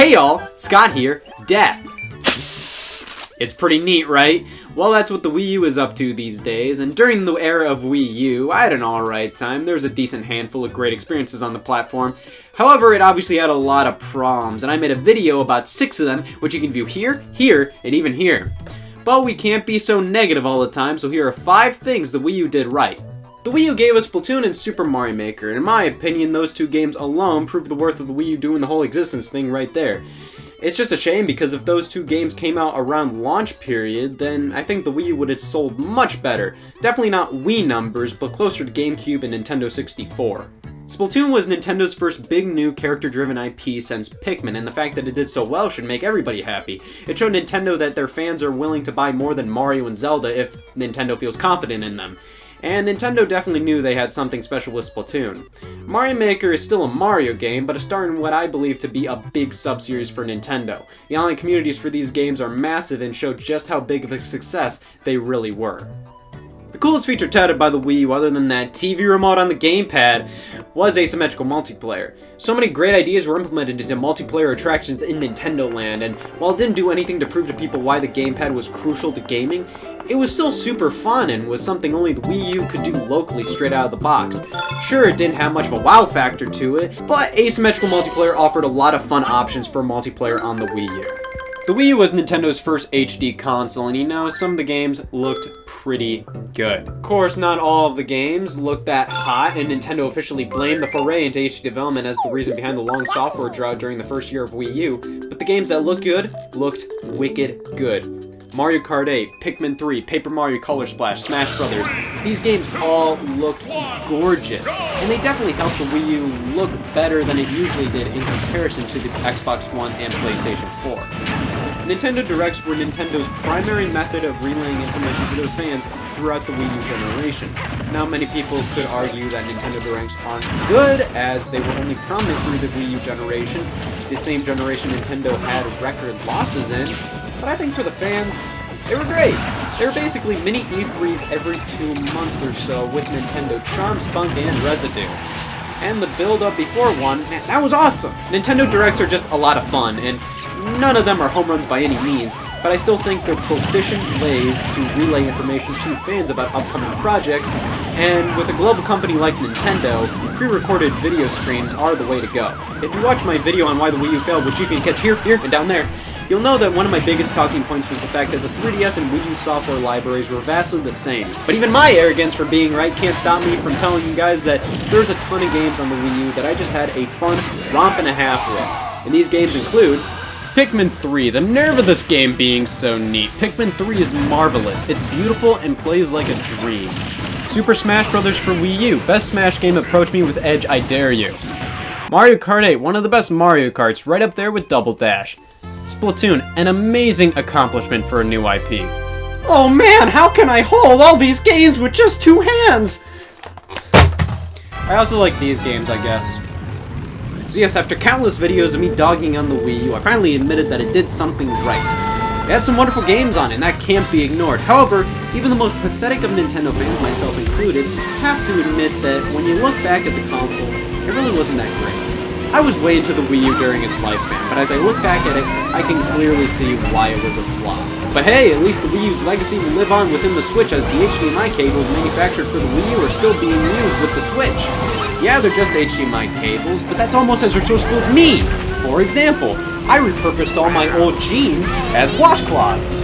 Hey y'all, Scott here, Death. It's pretty neat, right? Well, that's what the Wii U is up to these days, and during the era of Wii U, I had an alright time. There was a decent handful of great experiences on the platform. However, it obviously had a lot of problems, and I made a video about 6 of them, which you can view here, here, and even here. But we can't be so negative all the time, so here are 5 things the Wii U did right. The Wii U gave us Splatoon and Super Mario Maker, and in my opinion, those 2 games alone prove the worth of the Wii U doing the whole existence thing right there. It's just a shame because if those 2 games came out around launch period, then I think the Wii U would have sold much better. Definitely not Wii numbers, but closer to GameCube and Nintendo 64. Splatoon was Nintendo's first big new character-driven IP since Pikmin, and the fact that it did so well should make everybody happy. It showed Nintendo that their fans are willing to buy more than Mario and Zelda if Nintendo feels confident in them. And Nintendo definitely knew they had something special with Splatoon. Mario Maker is still a Mario game, but a start in what I believe to be a big sub-series for Nintendo. The online communities for these games are massive and show just how big of a success they really were. The coolest feature touted by the Wii U, other than that TV remote on the gamepad, was Asymmetrical Multiplayer. So many great ideas were implemented into multiplayer attractions in Nintendo Land, and while it didn't do anything to prove to people why the gamepad was crucial to gaming, it was still super fun and was something only the Wii U could do locally straight out of the box. Sure, it didn't have much of a wow factor to it, but Asymmetrical Multiplayer offered a lot of fun options for multiplayer on the Wii U. The Wii U was Nintendo's first HD console, and you know, some of the games looked pretty good. Of course, not all of the games looked that hot, and Nintendo officially blamed the foray into HD development as the reason behind the long software drought during the first year of Wii U, but the games that looked good, looked wicked good. Mario Kart 8, Pikmin 3, Paper Mario Color Splash, Smash Brothers. These games all looked gorgeous, and they definitely helped the Wii U look better than it usually did in comparison to the Xbox One and PlayStation 4. Nintendo Directs were Nintendo's primary method of relaying information to those fans throughout the Wii U generation. Now, many people could argue that Nintendo Directs aren't good, as they were only prominent through the Wii U generation, the same generation Nintendo had record losses in. But I think for the fans, they were great. They were basically mini E3s every 2 months or so with Nintendo charm, spunk, and residue. And the build-up before one, man, that was awesome! Nintendo Directs are just a lot of fun, and none of them are home runs by any means, but I still think they're proficient ways to relay information to fans about upcoming projects, and with a global company like Nintendo, pre-recorded video streams are the way to go. If you watch my video on why the Wii U failed, which you can catch here, and down there, you'll know that one of my biggest talking points was the fact that the 3DS and Wii U software libraries were vastly the same. But even my arrogance for being right can't stop me from telling you guys that there's a ton of games on the Wii U that I just had a fun romp and a half with. And these games include Pikmin 3, the nerve of this game being so neat. Pikmin 3 is marvelous. It's beautiful and plays like a dream. Super Smash Brothers for Wii U. Best Smash game, approach me with Edge, I dare you. Mario Kart 8, one of the best Mario Karts, right up there with Double Dash. Splatoon, an amazing accomplishment for a new IP. Oh man, how can I hold all these games with just 2 hands? I also like these games, I guess. So yes, after countless videos of me dogging on the Wii U, I finally admitted that it did something right. It had some wonderful games on it, and that can't be ignored. However, even the most pathetic of Nintendo fans, myself included, have to admit that when you look back at the console, it really wasn't that great. I was way into the Wii U during its lifespan, but as I look back at it, I can clearly see why it was a flop. But hey, at least the Wii U's legacy will live on within the Switch, as the HDMI cables manufactured for the Wii U are still being used with the Switch. Yeah, they're just HDMI cables, but that's almost as resourceful as me! For example, I repurposed all my old jeans as washcloths.